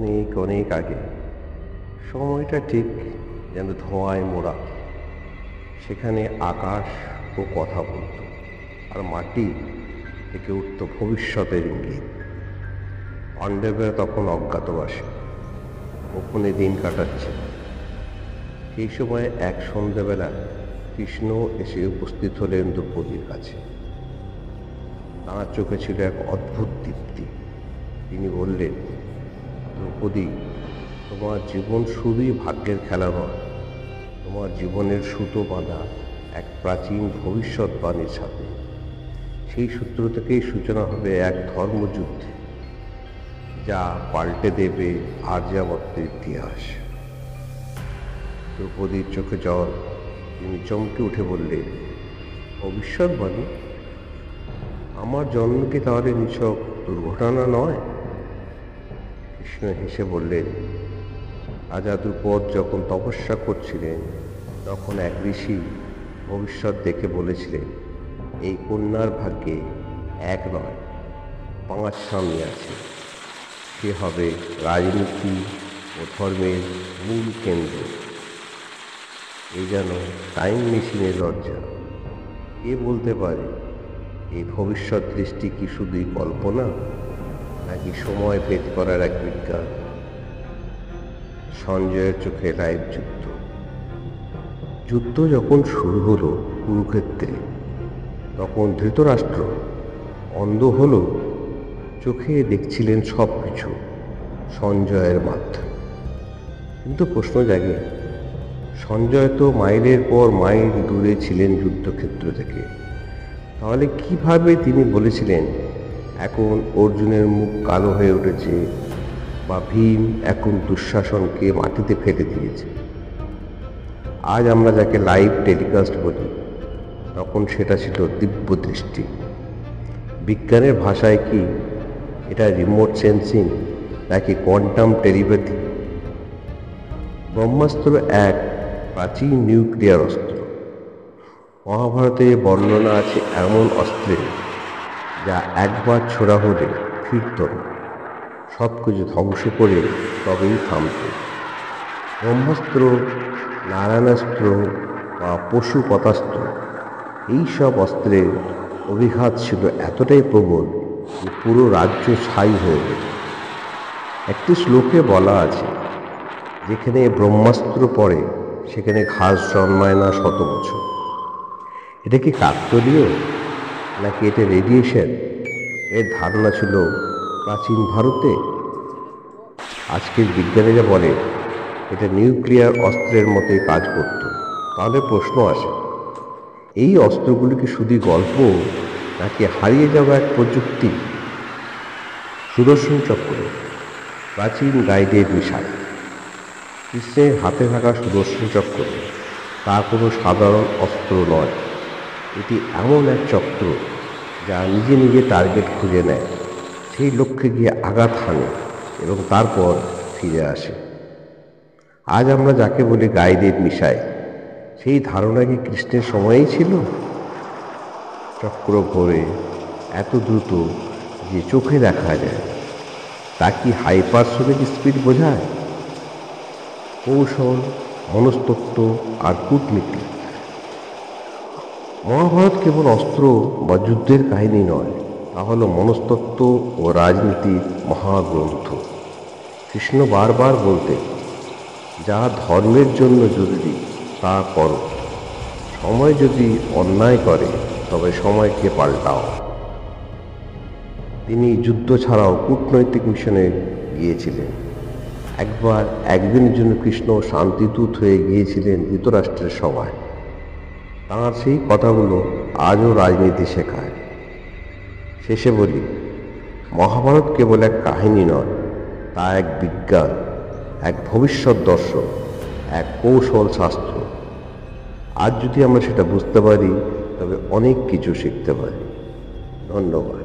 অনেক অনেক আগে, সময়টা ঠিক যেন ধোঁয়ায় মোড়া। সেখানে আকাশ ও কথা বলত, আর মাটি থেকে উঠত ভবিষ্যতের ইঙ্গিত। পাণ্ডবেরা তখন অজ্ঞাতবাসী, গোপনে দিন কাটাচ্ছে। সেই সময় এক সন্ধ্যাবেলা কৃষ্ণ এসে উপস্থিত হলেন দ্রৌপদীর কাছে। তাঁর চোখে ছিল এক অদ্ভুত দীপ্তি। তিনি বললেন, দ্রৌপদী, তোমার জীবন শুধুই ভাগ্যের খেলা নয়, তোমার জীবনের সুতো বাঁধা এক প্রাচীন ভবিষ্যৎবাণীর সাথে। সেই সূত্র থেকেই সূচনা হবে এক ধর্মযুদ্ধে, যা পাল্টে দেবে আর্যাবর্তের ইতিহাস। দ্রৌপদীর চোখে জল। তিনি চমকে উঠে বললেন, ভবিষ্যৎবাণী? আমার জন্ম কি তাহলে নিছক দুর্ঘটনা নয়? কৃষ্ণ হেসে বললেন, রাজা দ্রুপদ যখন তপস্যা করছিলেন, তখন এক ঋষি ভবিষ্যৎ দেখে বলেছিলেন, এই কন্যার ভাগ্যে এক নয়, 5 স্বামী আছে। সে হবে রাজনীতি ও ধর্মের মূল কেন্দ্র। এই যেন টাইম মেশিনের লজ্জা। কে বলতে পারে এই ভবিষ্যৎ দৃষ্টি কি শুধুই কল্পনা, নাকি সময় ভেদ করার এক বিজ্ঞান? সঞ্জয়ের চোখে লাইভ যুদ্ধ। যুদ্ধ যখন শুরু হলো কুরুক্ষেত্রে, তখন ধৃতরাষ্ট্র অন্ধ হলো, চোখে দেখছিলেন সব কিছু সঞ্জয়ের মাধ্যমে। কিন্তু প্রশ্ন জাগে, সঞ্জয় তো মাইলের পর মাইল দূরে ছিলেন যুদ্ধক্ষেত্র থেকে। তাহলে কিভাবে তিনি বলেছিলেন, এখন অর্জুনের মুখ কালো হয়ে উঠেছে, বা ভীম এখন দুঃশাসনকে মাটিতে ফেলে দিয়েছে? আজ আমরা যাকে লাইভ টেলিকাস্ট বলি, তখন সেটা ছিল দিব্য দৃষ্টি। বিজ্ঞানের ভাষায় কি এটা রিমোট সেন্সিং, নাকি কোয়ান্টাম টেলিপ্যাথি? ব্রহ্মাস্ত্র এক প্রাচীন নিউক্লিয়ার অস্ত্র। মহাভারতে বর্ণনা আছে এমন অস্ত্রের, যা একবার ছোড়া হলে ফিরত না, সব কিছু ধ্বংস করে তবেই থামত। ব্রহ্মাস্ত্র, নারায়ণাস্ত্র বা পশুপতাস্ত্র, এইসব অস্ত্রের অভিঘাত ছিল এতটাই প্রবল যে পুরো রাজ্য ছাই হয়ে গেল। একটি শ্লোকে বলা আছে, যেখানে ব্রহ্মাস্ত্র পড়ে সেখানে ঘাস জন্মায় না 100 বছর। এটা কি কাকতালীয়, নাকি এটা রেডিয়েশন? এর ধারণা ছিল প্রাচীন ভারতে। আজকের বিজ্ঞানীরা বলে এটা নিউক্লিয়ার অস্ত্রের মতোই কাজ করত। তাহলে প্রশ্ন আসে, এই অস্ত্রগুলি কি শুধুই গল্প, নাকি হারিয়ে যাওয়া এক প্রযুক্তি? সুদর্শন চক্র প্রাচীন গাইডের মিশাল। কৃষ্ণের হাতে থাকা সুদর্শন চক্র তা কোনো সাধারণ অস্ত্র নয়। এটি এমন এক চক্র যা নিজে নিজে টার্গেট খুঁজে নেয়, সেই লক্ষ্যে গিয়ে আঘাত হানে এবং তারপর ফিরে আসে। আজ আমরা যাকে বলি গাইডেড মিসাইল, সেই ধারণা কি কৃষ্ণের সময়েই ছিল? চক্র ঘোরে এত দ্রুত যে চোখে দেখা যায়। তা কি হাইপারসোনিক স্পিড বোঝায়? কৌশল, মনস্তত্ত্ব আর কূটনীতি। মহাভারত কেবল অস্ত্র বা যুদ্ধের কাহিনী নয়, তা হলো মনস্তত্ত্ব ও রাজনীতির মহাগ্রন্থ। কৃষ্ণ বারবার বলতেন, যা ধর্মের জন্য জরুরি তা করো। সময় যদি অন্যায় করে, তবে সময়কে পাল্টাও। তিনি যুদ্ধ ছাড়াও কূটনৈতিক মিশনে গিয়েছিলেন। একবার একদিনের জন্য কৃষ্ণ শান্তিদূত হয়ে গিয়েছিলেন ধৃতরাষ্ট্রের সভায়। তাঁর সেই কথাগুলো আজও রাজনীতি শেখায়। শেষে বলি, মহাভারত কেবল এক কাহিনী নয়, তা এক বিজ্ঞান, এক ভবিষ্যৎ দর্শন, এক কৌশল শাস্ত্র। আজ যদি আমরা সেটা বুঝতে পারি, তবে অনেক কিছু শিখতে পারি। ধন্যবাদ।